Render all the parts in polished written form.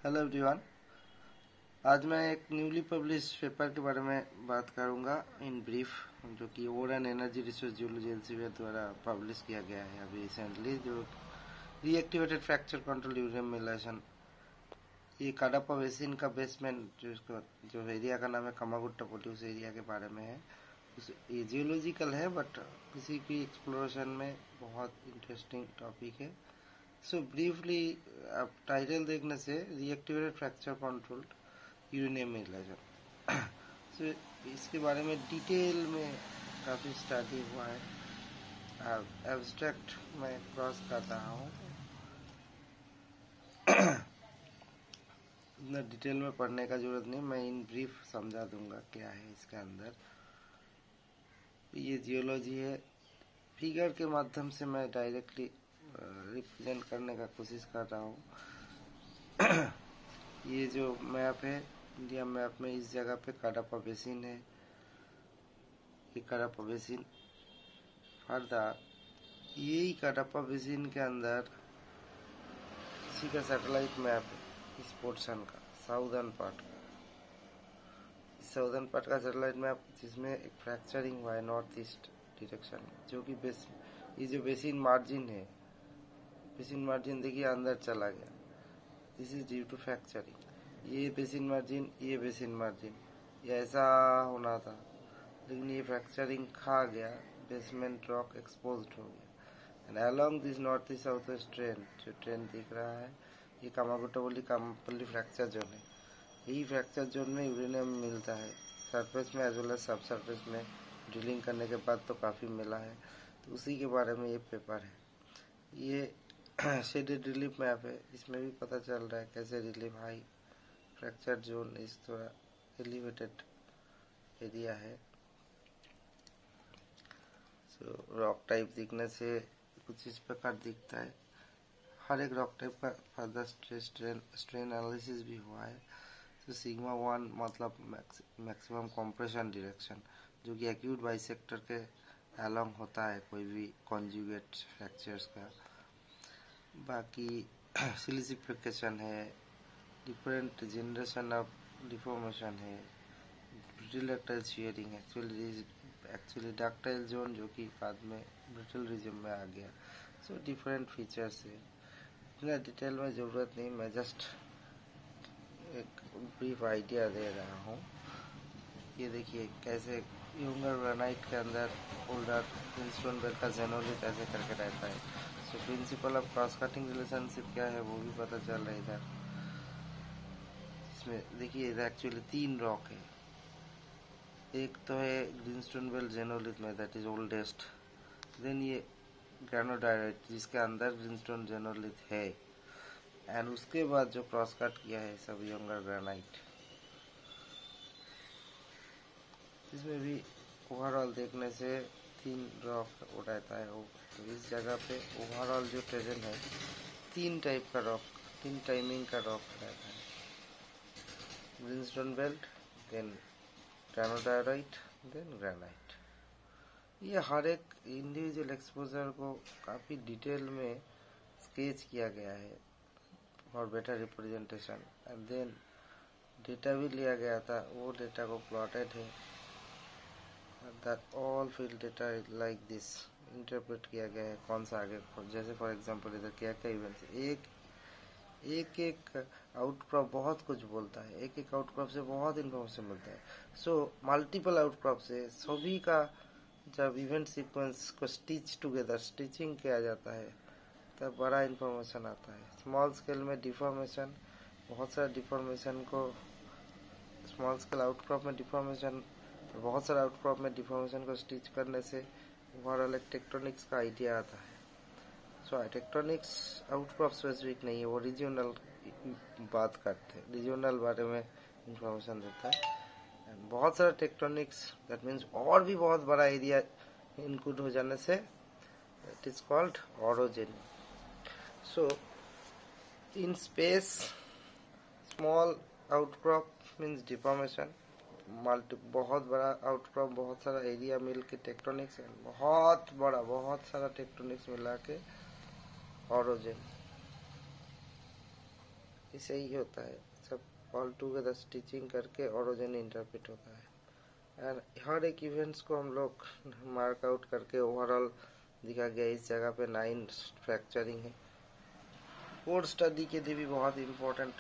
Hello everyone. आज मैं एक न्यूली पब्लिश पेपर के बारे में बात करूंगा इन ब्रीफ, जो कि ore and energy resource geology Elsevier द्वारा पब्लिश किया गया है अभी रिसेंटली, जो रीएक्टिवेटेड फ्रैक्चर कंट्रोल यूरेनियम मिलेशन। ये काडापा बेसिन का बेसमेंट जो एरिया का नाम है कामागुट्टा पोटी, उस एरिया के बारे में है। ये जियोलॉजिकल है बट किसी की एक्सप्लोरेशन में बहुत इंटरेस्टिंग टॉपिक है। सो ब्रीफली आप टाइटल देखने से रिएक्टिवेटेड फ्रैक्चर कंट्रोल यूरेनियम मिलेशन सो इसके बारे में डिटेल में काफ़ी स्टडी हुआ है। एब्स्ट्रैक्ट मैं क्रॉस कर रहा हूँ, इतना डिटेल में पढ़ने का जरूरत नहीं, मैं इन ब्रीफ समझा दूंगा क्या है इसके अंदर। ये जियोलॉजी है, फिगर के माध्यम से मैं डायरेक्टली रिप्रेजेंट करने का कोशिश कर रहा हूँ। ये जो मैप है इंडिया मैप में, इस जगह पे काडापा बेसिन है। ये काडापा बेसिन फर्दर, यही काडापा बेसिन के अंदर इसी का सैटेलाइट मैप है, इस पोर्शन का साउदर्न पार्ट का, साउदर्न पार्ट का सैटेलाइट मैप, जिसमें एक फ्रैक्चरिंग हुआ है नॉर्थ ईस्ट डायरेक्शन में, जो कि ये जो बेसिन मार्जिन है, बेसिन मार्जिन देखिए अंदर चला गया, this is due to fracturing. ये बेसिन मार्जिन, ये बेसिन मार्जिन, ये ऐसा होना था, लेकिन ये फ्रैक्चरिंग खा गया, बेसमेंट रॉक एक्सपोज्ड हो गया। And along this north east south west trend, जो ट्रेंड दिख रहा है, ये कामागुट्टा बोली कामपल्ली फ्रैक्चर जोन है। यही फ्रैक्चर जोन में यूरेनियम मिलता है, सरफेस में एज वेल एज सब सरफेस में ड्रिलिंग करने के बाद तो काफ़ी मिला है, तो उसी के बारे में ये पेपर है। ये शेडेड रिलीफ मैप है, इसमें भी पता चल रहा है कैसे रिलीफ हाई फ्रैक्चर जोन इस थोड़ा एलिवेटेड एरिया है। सो रॉक टाइप दिखने से कुछ इस प्रकार दिखता है। हर एक रॉक टाइप का फर्दर स्ट्रेन एनालिसिस भी हुआ है। तो सिग्मा 1 मतलब मैक्सिमम कंप्रेशन डायरेक्शन, जो कि एक्यूट बाइसेक्टर के अलोंग होता है कोई भी कॉन्जुगेट फ्रैक्चर्स का। बाकी सिलिसिफिकेशन है, डिफरेंट जनरेशन ऑफ डिफॉर्मेशन है, brittle ductile sharing, actually ductile zone जो कि बाद में ब्रिटल रीजन में आ गया। सो डिफरेंट फीचर्स है, इतना डिटेल में ज़रूरत नहीं, मैं जस्ट एक ब्रीफ आइडिया दे रहा हूँ। ये देखिए कैसे यूंगर ग्रेनाइट के अंदर ओल्डर प्रिंसटन बेल का जेनोलिथ ऐसे करके रहता है। So principle of cross cutting relationship क्या है वो भी पता चल रहा है इधर। इसमें देखिए इधर एक्चुअली 3 रॉक है, एक तो है ग्रीनस्टोन बेल जेनोलिथ में, दैट इज ओल्डेस्ट। देन ये ग्रेनोडाइट जिसके अंदर ग्रीनस्टोन जेनोलिथ है, एंड उसके बाद जो क्रॉस कट किया है सब यंगर ग्रेनाइट। इसमें भी ओवरऑल देखने से 3 रॉक रहता है। तो इस जगह पे ओवरऑल जो टेरेन है 3 टाइप का रॉक, 3 टाइमिंग का रॉक रहता है, greenstone belt, then granodiorite, then granite. ये हर एक इंडिविजुअल एक्सपोजर को काफ़ी डिटेल में स्केच किया गया है for better representation. And then data भी लिया गया था, वो डेटा को प्लॉटेड है, that all field data like this interpret किया गया है कौन सा आगे। जैसे फॉर एग्जांपल इधर क्या क्या इवेंट्स, एक आउटक्रॉप बहुत कुछ बोलता है, एक आउटक्रॉप से बहुत इन्फॉर्मेशन मिलता है। सो मल्टीपल आउटक्रॉप से सभी का जब इवेंट सीक्वेंस को स्टिचिंग किया जाता है तब बड़ा इन्फॉर्मेशन आता है। स्मॉल स्केल में डिफॉर्मेशन, बहुत सारा डिफॉर्मेशन को, स्मॉल स्केल आउटक्रॉप में डिफॉर्मेशन, बहुत सारा आउटक्रॉप में डिफॉर्मेशन को स्टिच करने से ओवरऑल एक टेक्टोनिक्स का आइडिया आता है। सो टेक्टोनिक्स आउटक्रॉप स्पेसिफिक नहीं है, वो रीजनल बात करते हैं, रीजनल बारे में इंफॉर्मेशन देता है। बहुत सारा टेक्टोनिक्स, दैट मीन्स और भी बहुत बड़ा एरिया इंक्लूड हो जाने से it is called orogen. So in space small outcrop means deformation, बहुत बड़ा आउटक्रॉप, बहुत सारा एरिया मिल के टेक्टोनिक्स, बहुत बड़ा बहुत सारा टेक्टोनिक्स मिला के ऑरोजेन। इसे ही होता है, सब ऑल टुगेदर स्टिचिंग करके ओरिजिन इंटरप्रेट होता है। एंड हर एक इवेंट्स को हम लोग मार्क आउट करके ओवरऑल दिखा गया। इस जगह पे 9 फ्रैक्चरिंग है। कोड स्टडी के लिए भी बहुत इंपॉर्टेंट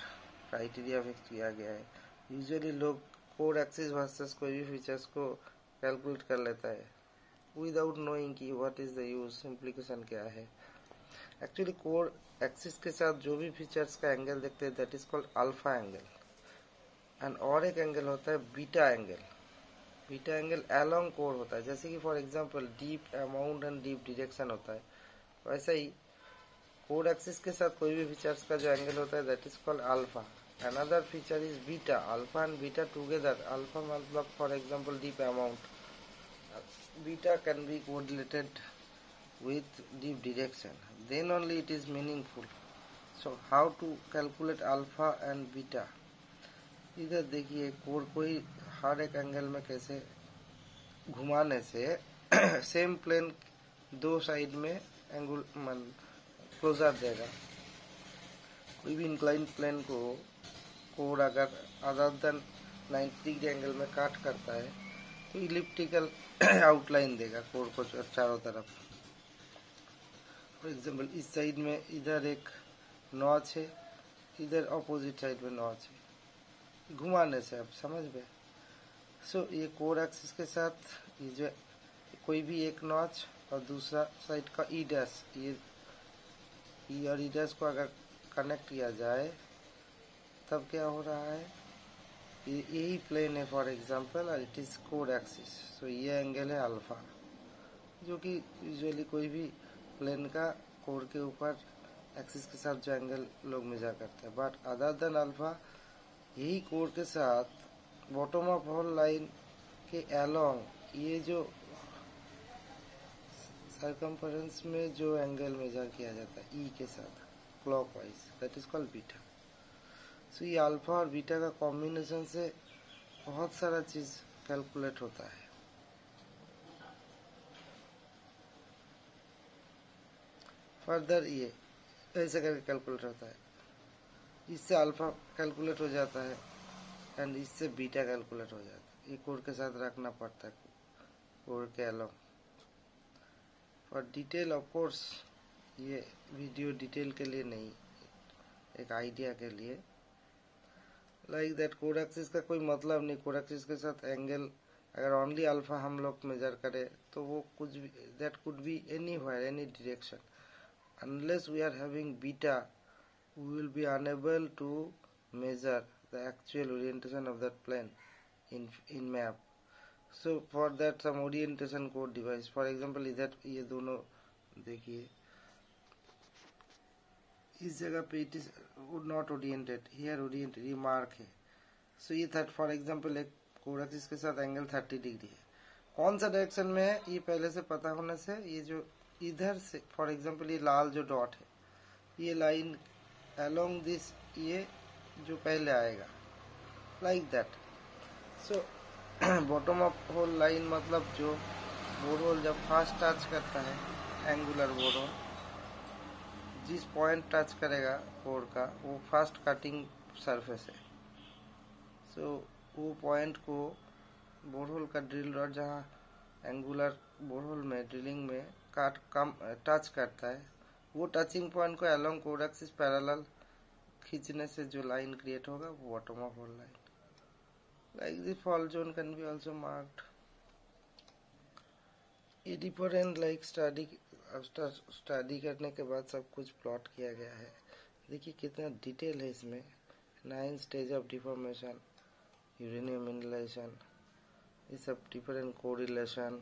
क्राइटेरिया फिक्स किया गया है। यूजुअली लोग कोड एक्सिस वर्सेस कोई भी फीचर्स को कैलकुलेट कर लेता है विदाउट नोइंग कि what is the use, implication क्या है। एक्चुअली कोड एक्सिस के साथ जो भी फीचर्स का एंगल देखते हैं that is called alpha angle. And और एक एंगल होता है beta angle. Beta angle along code होता है, जैसे कि for example deep amount and deep direction होता है, वैसा ही कोड एक्सिस के साथ कोई भी फीचर्स का जो एंगल होता है that is called alpha. Another feature is beta. Alpha and beta together, alpha मतलब for example deep amount, beta can be correlated with deep direction, then only it is meaningful. So how to calculate alpha and beta? इधर देखिए code कोई हर एक angle में कैसे घुमाने से same plane दो साइड में एंगल क्लोजर देगा। कोई भी इंक्लाइन प्लेन को कोड अगर अदर देन 90 डिग्री एंगल में काट करता है तो इलिप्टिकल आउटलाइन देगा कोड को चारों तरफ। फॉर एग्जाम्पल इस साइड में इधर एक नॉच है, इधर अपोजिट साइड में नॉच है, घुमाने से आप समझ गए। सो ये कोड एक्सिस के साथ ये जो कोई भी एक नॉच और दूसरा साइड का ई डैश, ये ई और ई डैश को अगर कनेक्ट किया जाए तब क्या हो रहा है, यही प्लेन है फॉर एग्जांपल और इट इज कोड एक्सिस। सो ये एंगल है अल्फा, जो कि यूजुअली कोई भी प्लेन का कोड के ऊपर एक्सिस के साथ जो एंगल लोग मेजर करते हैं। बट अदर देन अल्फा, यही कोड के साथ बॉटम ऑफ होल लाइन के अलोंग ये जो सर्कमफरेंस में जो एंगल मेजर किया जाता है ई के साथ clockwise, that is called beta. So ये अल्फा और बीटा का कॉम्बिनेशन से बहुत सारा चीज कैलकुलेट होता है। फर्दर ये ऐसे करके कैलकुलेट होता है, इससे अल्फा कैलकुलेट हो जाता है एंड इससे बीटा कैलकुलेट हो जाता है। ये कोड के साथ रखना पड़ता है कोड के along. For detail of course, ये वीडियो डिटेल के लिए नहीं, एक आइडिया के लिए। लाइक दैट कोड एक्सिस का कोई मतलब नहीं, कोड एक्सिस के साथ एंगल अगर ओनली अल्फा हम लोग मेजर करें तो वो कुछ भी, that could be anywhere, any direction. Unless we are having beta, we will be unable to measure the actual orientation of that plane in map. So for that some orientation code device, for example इधर ये दोनों देखिए, इस जगह पे it is not oriented, here oriented, ये mark है। So ये था फॉर एग्जाम्पल एक कोड एक्सिस के साथ एंगल 30 डिग्री है, कौन सा डायरेक्शन में है ये पहले से पता होने से ये जो इधर से फॉर एग्जाम्पल ये लाल जो डॉट है, ये लाइन अलोंग दिस, ये जो पहले आएगा like that. So bottom of hole line मतलब जो बोरहोल जब फास्ट टच करता है, एंगुलर बोरहोल जिस पॉइंट टच करेगा कोड का वो फास्ट कटिंग सरफेस है। सो वो पॉइंट को बोरहोल का ड्रिल रॉड जहाँ एंगुलर बोरहोल में ड्रिलिंग में काट कम टच करता है, वो टचिंग पॉइंट को अलोंग कोड एक्सिस पैरेलल खींचने से जो लाइन क्रिएट होगा वो bottom of hole line. Like the fault zone can be also marked. ये डिफरेंट लाइक स्टडी करने के बाद सब कुछ प्लॉट किया गया है। देखिए कितना डिटेल है इसमें। 9 stage of deformation, uranium mineralization, ये सब डिफरेंट कोरिलेशन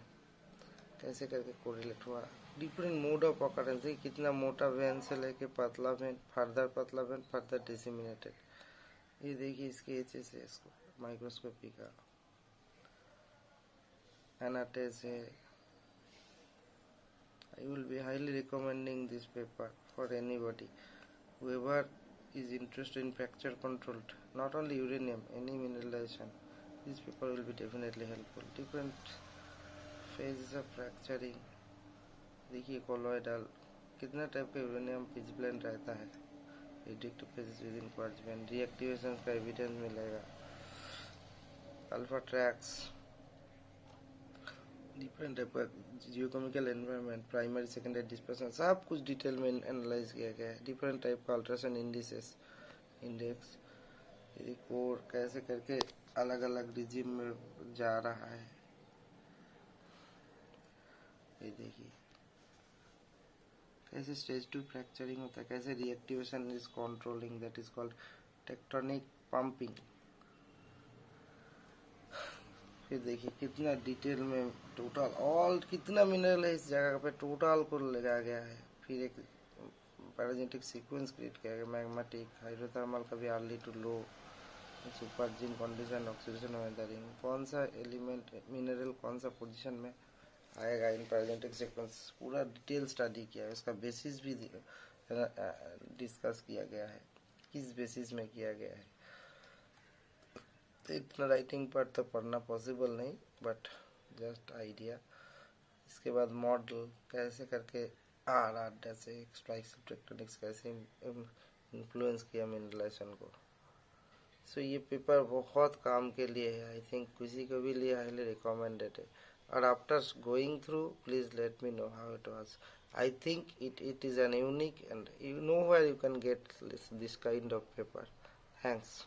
कैसे करके कोरिलेट हुआ, डिफरेंट मोड ऑफ ऑकरेंस, कितना मोटा वेन से लेके पतला वेन, फर्दर डिसेमिनेटेड। ये देखिए इसके एचएस है, इसको माइक्रोस्कोपी का एनाटेस है। I will be highly recommending this paper for anybody whoever is interested in fracture control, not only uranium, any mineralization. This paper will be definitely helpful. Different phases of fracturing, देखिए colloidal, कितना type का uranium pitch blend रहता है, reductive phases with in quartz में reactivation का evidence मिलेगा। Alpha tracks, different type का geochemical environment, primary secondary dispersion, सब कुछ डिटेल में एनालाइज किया गया है। डिफरेंट टाइप का अल्ट्रेशन इंडिसेस इंडेक्स, कोर कैसे करके अलग अलग रिजिम में जा रहा है। ये देखिए कैसे स्टेज 2 फ्रैक्चरिंग होता है, कैसे reactivation is controlling, that is called tectonic pumping. फिर देखिए कितना डिटेल में टोटल ऑल कितना मिनरल है इस जगह पे, टोटल को लगाया गया है। फिर एक पैराजेनेटिक सीक्वेंस क्रिएट किया गया, मैग्मेटिक, हाइड्रोथर्मल का भी early to low, supergene condition, oxidation weathering, कौन सा एलिमेंट मिनरल कौन सा पोजीशन में आएगा इन पैराजेनेटिक सीक्वेंस, पूरा डिटेल स्टडी किया है। उसका बेसिस भी डिस्कस किया गया है, किस बेसिस में किया गया है। तो इतना राइटिंग पर तो पढ़ना पॉसिबल नहीं, बट जस्ट आइडिया। इसके बाद मॉडल कैसे करके आर जैसे स्पाइक्स टेक्टोनिक्स कैसे इन्फ्लुएंस किया मिनरलाइजेशन को। सो ये पेपर बहुत काम के लिए है, आई थिंक किसी को भी लिए हाईली रिकमेंडेड है। और after going through please let me know how it was. I think it is an unique and you know where you can get this kind of paper. Thanks.